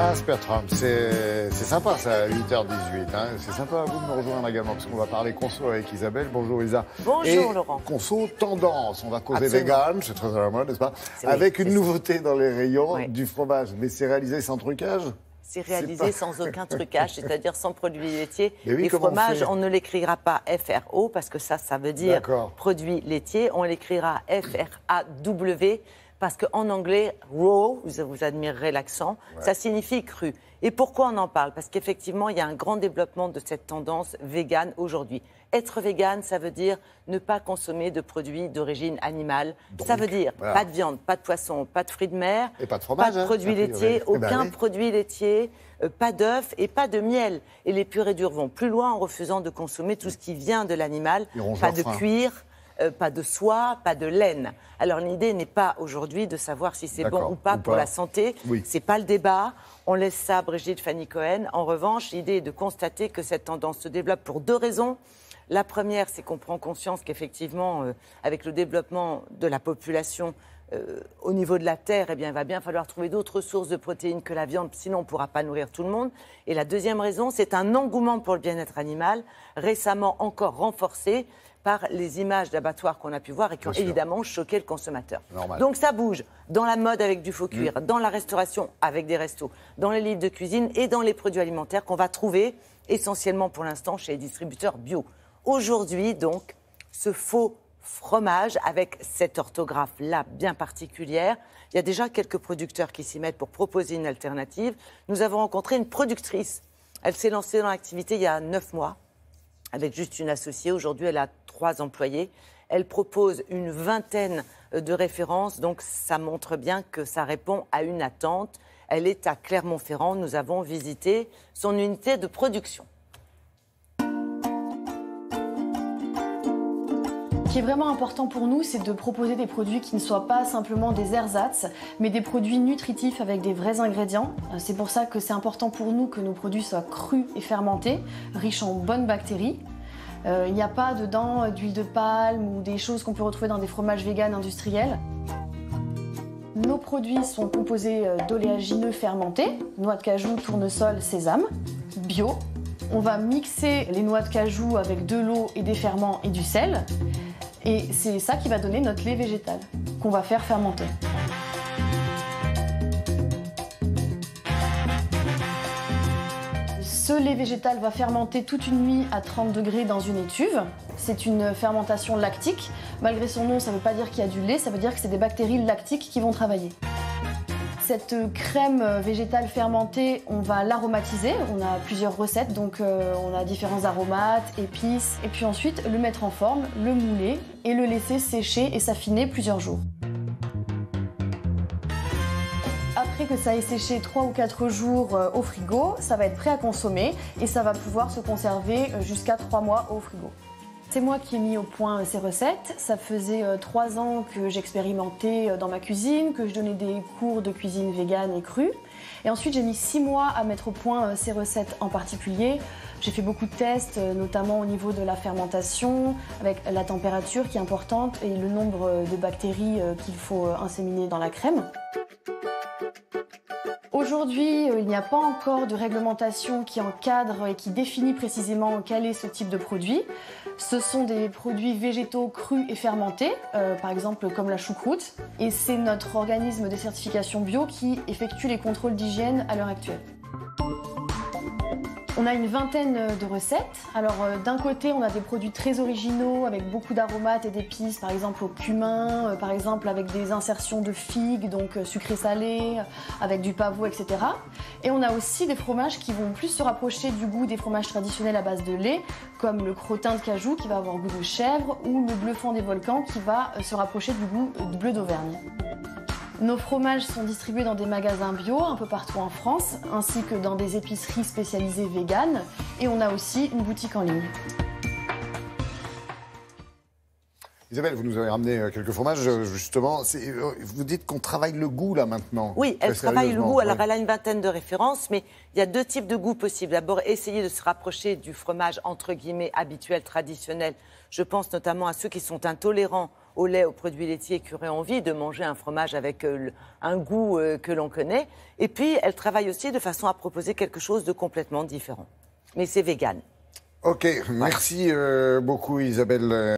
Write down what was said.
Mince, Bertram, c'est sympa ça, à 8h18. Hein. C'est sympa à vous de nous rejoindre également, parce qu'on va parler conso avec Isabelle. Bonjour Isa. Bonjour et Laurent. Conso tendance, on va causer Absolument. vegan, c'est très à la mode, n'est-ce pas? Avec une nouveauté dans les rayons, Oui. du fromage. Mais c'est réalisé sans trucage? C'est réalisé sans aucun trucage, c'est-à-dire sans produits laitiers. Mais oui, les comment on fromages, fait on ne l'écrira pas FRO, parce que ça veut dire D'accord. produit laitier. On l'écrira FRAW, parce qu'en anglais, raw, vous admirerez l'accent, ça signifie cru. Et pourquoi on en parle? Parce qu'effectivement, il y a un grand développement de cette tendance végane aujourd'hui. Être végane, ça veut dire ne pas consommer de produits d'origine animale. Donc, ça veut dire voilà. pas de viande, pas de poisson, pas de fruits de mer, Et pas de fromage, pas de hein, produits a priori. laitiers, Eh ben aucun oui. produit laitier, pas d'œufs et pas de miel. Et les purs et durs vont plus loin en refusant de consommer tout ce qui vient de l'animal, Ils rongent pas leur de frein. cuir, pas de soie, pas de laine. Alors l'idée n'est pas aujourd'hui de savoir si c'est bon D'accord. ou pas Ou pour pas. la santé. Oui. C'est pas le débat. On laisse ça à Brigitte Fanny Cohen. En revanche, l'idée est de constater que cette tendance se développe pour deux raisons. La première, c'est qu'on prend conscience qu'effectivement, avec le développement de la population au niveau de la Terre, eh bien, il va bien falloir trouver d'autres sources de protéines que la viande, sinon on ne pourra pas nourrir tout le monde. Et la deuxième raison, c'est un engouement pour le bien-être animal, récemment encore renforcé par les images d'abattoirs qu'on a pu voir et qui ont Bien sûr. évidemment choqué le consommateur. Normal. Donc ça bouge dans la mode avec du faux cuir, dans la restauration avec des restos, dans les livres de cuisine et dans les produits alimentaires qu'on va trouver essentiellement pour l'instant chez les distributeurs bio. Aujourd'hui, donc, ce faux fromage avec cette orthographe-là bien particulière, il y a déjà quelques producteurs qui s'y mettent pour proposer une alternative. Nous avons rencontré une productrice. Elle s'est lancée dans l'activité il y a 9 mois avec juste une associée. Aujourd'hui, elle a 3 employés. Elle propose une vingtaine de références, donc ça montre bien que ça répond à une attente. Elle est à Clermont-Ferrand. Nous avons visité son unité de production. Ce qui est vraiment important pour nous, c'est de proposer des produits qui ne soient pas simplement des ersatz, mais des produits nutritifs avec des vrais ingrédients. C'est pour ça que c'est important pour nous que nos produits soient crus et fermentés, riches en bonnes bactéries. Il n'y a pas dedans d'huile de palme ou des choses qu'on peut retrouver dans des fromages véganes industriels. Nos produits sont composés d'oléagineux fermentés, noix de cajou, tournesol, sésame, bio. On va mixer les noix de cajou avec de l'eau et des ferments et du sel. Et c'est ça qui va donner notre lait végétal, qu'on va faire fermenter. Ce lait végétal va fermenter toute une nuit à 30 degrés dans une étuve. C'est une fermentation lactique. Malgré son nom, ça ne veut pas dire qu'il y a du lait, ça veut dire que c'est des bactéries lactiques qui vont travailler. Cette crème végétale fermentée, on va l'aromatiser. On a plusieurs recettes, donc on a différents aromates, épices. Et puis ensuite, le mettre en forme, le mouler et le laisser sécher et s'affiner plusieurs jours. Après que ça ait séché 3 ou 4 jours au frigo, ça va être prêt à consommer et ça va pouvoir se conserver jusqu'à 3 mois au frigo. C'est moi qui ai mis au point ces recettes. Ça faisait 3 ans que j'expérimentais dans ma cuisine, que je donnais des cours de cuisine végane et crue. Et ensuite, j'ai mis 6 mois à mettre au point ces recettes en particulier. J'ai fait beaucoup de tests, notamment au niveau de la fermentation, avec la température qui est importante et le nombre de bactéries qu'il faut inséminer dans la crème. Aujourd'hui, il n'y a pas encore de réglementation qui encadre et qui définit précisément quel est ce type de produit. Ce sont des produits végétaux crus et fermentés, par exemple comme la choucroute. Et c'est notre organisme de certification bio qui effectue les contrôles d'hygiène à l'heure actuelle. On a une vingtaine de recettes. Alors d'un côté, on a des produits très originaux avec beaucoup d'aromates et d'épices, par exemple au cumin, par exemple avec des insertions de figues, donc sucré-salé, avec du pavot, etc. Et on a aussi des fromages qui vont plus se rapprocher du goût des fromages traditionnels à base de lait, comme le crottin de cajou qui va avoir goût de chèvre ou le bluffant des volcans qui va se rapprocher du goût de bleu d'Auvergne. Nos fromages sont distribués dans des magasins bio un peu partout en France, ainsi que dans des épiceries spécialisées véganes. Et on a aussi une boutique en ligne. Isabelle, vous nous avez ramené quelques fromages, justement. Vous dites qu'on travaille le goût, là, maintenant. Oui, elle Très travaille le sérieusement, goût. Alors, ouais. elle a une vingtaine de références, mais il y a 2 types de goûts possibles. D'abord, essayer de se rapprocher du fromage, entre guillemets, habituel, traditionnel. Je pense notamment à ceux qui sont intolérants au lait, aux produits laitiers qui auraient envie de manger un fromage avec un goût que l'on connaît. Et puis, elle travaille aussi de façon à proposer quelque chose de complètement différent. Mais c'est vegan. Ok, merci beaucoup Isabelle.